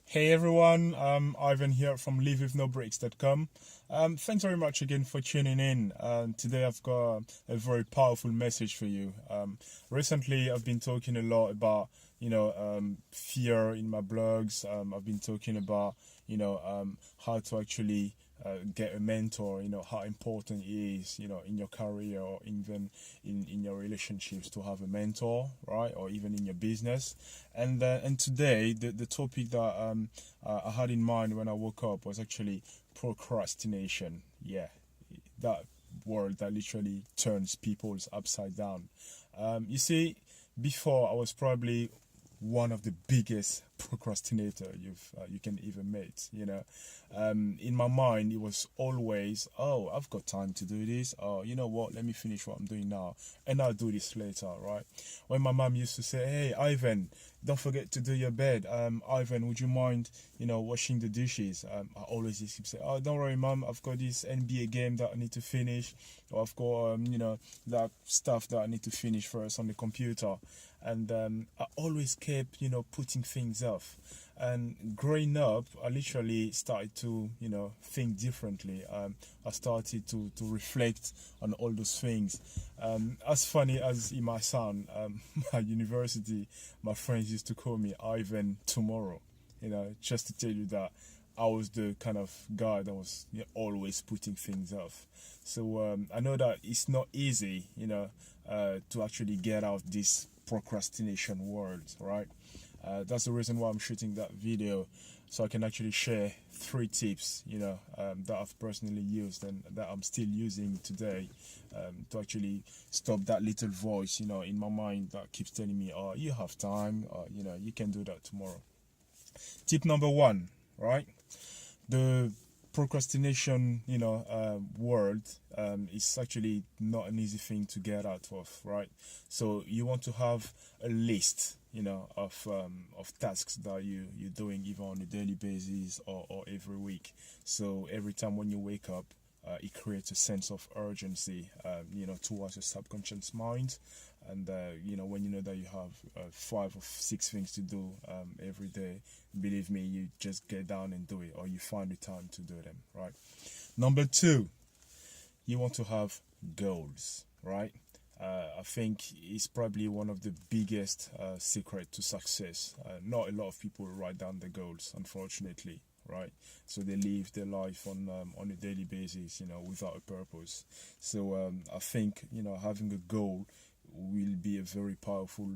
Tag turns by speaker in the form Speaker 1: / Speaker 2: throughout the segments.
Speaker 1: Hey everyone, Ivan here from livewithnobreaks.com. Thanks very much again for tuning in. Today I've got a very powerful message for you. Recently I've been talking a lot about, fear in my blogs. I've been talking about, how to actually get a mentor, how important it is, in your career or even in your relationships to have a mentor, right? Or even in your business. And today, the topic that I had in mind when I woke up was actually procrastination. Yeah, that word that literally turns people's upside down. You see, before I was probably one of the biggest procrastinator you can even meet. In my mind it was always, oh, I've got time to do this. Oh, you know what, let me finish what I'm doing now and I'll do this later, right? When my mom used to say, hey Ivan, don't forget to do your bed. Ivan, would you mind washing the dishes? I always used to say, oh, don't worry mom, I've got this NBA game that I need to finish, or I've got that stuff that I need to finish first on the computer. And I always kept putting things off. And growing up, I literally started to think differently. I started to reflect on all those things. As funny as it might sound, at university my friends used to call me Ivan Tomorrow, just to tell you that I was the kind of guy that was always putting things off. So I know that it's not easy, to actually get out this procrastination world, right? That's the reason why I'm shooting that video, so I can actually share 3 tips, that I've personally used and that I'm still using today, to actually stop that little voice, in my mind that keeps telling me, oh, you have time, or, you can do that tomorrow. Tip number 1, right? The procrastination world is actually not an easy thing to get out of, right? So you want to have a list of tasks that you're doing either on a daily basis or every week. So every time when you wake up, it creates a sense of urgency, towards your subconscious mind. And when you know that you have 5 or 6 things to do every day, believe me, you just get down and do it, or you find the time to do them, right? Number 2, you want to have goals, right? I think it's probably one of the biggest secret to success. Not a lot of people write down their goals, unfortunately, right? So they live their life on a daily basis, without a purpose. So I think having a goal will be a very powerful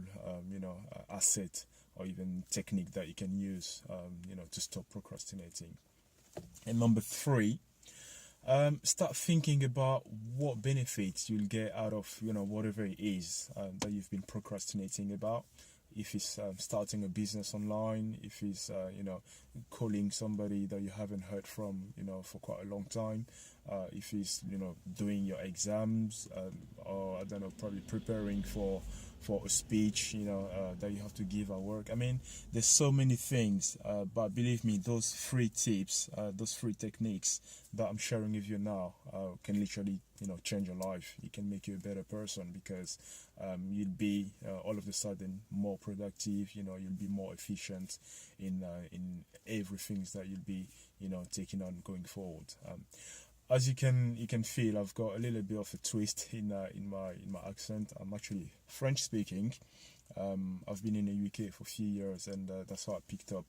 Speaker 1: asset or even technique that you can use to stop procrastinating. And number 3, start thinking about what benefits you'll get out of whatever it is that you've been procrastinating about. If it's starting a business online, if it's calling somebody that you haven't heard from for quite a long time, if it's doing your exams, or I don't know, probably preparing for a speech that you have to give at work. I mean, there's so many things, but believe me, those 3 tips, those 3 techniques that I'm sharing with you now can literally change your life. It can make you a better person, because you'll be all of a sudden more productive. You'll be more efficient in everything that you'll be taking on going forward. As you can feel, I've got a little bit of a twist in my accent. I'm actually French speaking. I've been in the UK for a few years, and that's how I picked up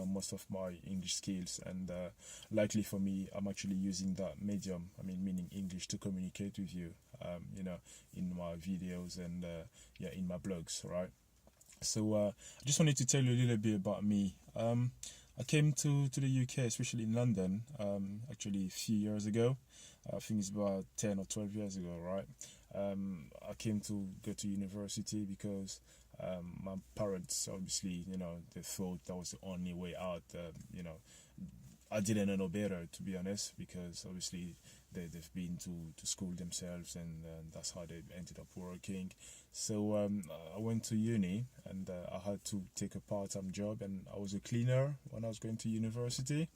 Speaker 1: most of my English skills. And likely for me, I'm actually using that medium, meaning English, to communicate with you, in my videos and in my blogs, right? So I just wanted to tell you a little bit about me. I came to the UK, especially in London, actually a few years ago. I think it's about 10 or 12 years ago, right? I came to go to university because my parents, obviously, they thought that was the only way out. I didn't know better, to be honest, because obviously they've been to school themselves, and that's how they ended up working. So I went to uni, and I had to take a part-time job, and I was a cleaner when I was going to university.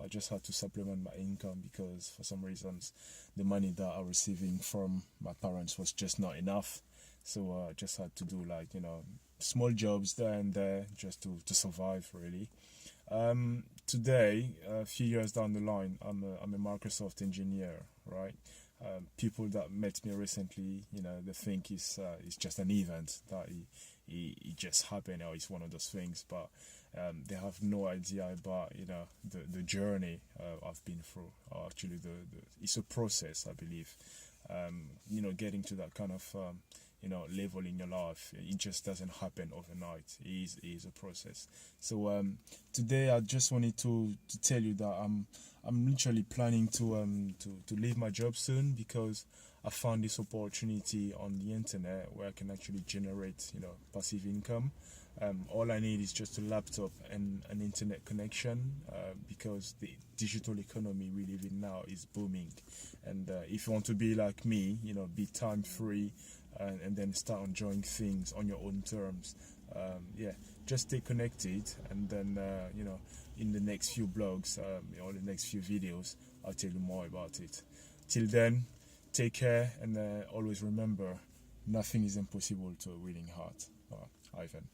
Speaker 1: I just had to supplement my income, because for some reasons the money that I was receiving from my parents was just not enough So I just had to do like, small jobs there and there just to survive really. Today, a few years down the line, I'm a Microsoft engineer, right? People that met me recently, they think it's just an event that it just happened, or it's one of those things, but they have no idea about the journey I've been through. Or actually, it's a process, I believe. Getting to that kind of level in your life, it just doesn't happen overnight. It is a process. So today I just wanted to tell you that I'm literally planning to leave my job soon, because I found this opportunity on the internet where I can actually generate passive income. All I need is just a laptop and an internet connection, because the digital economy we live in now is booming. And if you want to be like me, be time free, and then start enjoying things on your own terms, yeah, just stay connected. And then, in the next few blogs, or the next few videos, I'll tell you more about it. Till then, take care, and always remember, nothing is impossible to a willing heart. Ivan.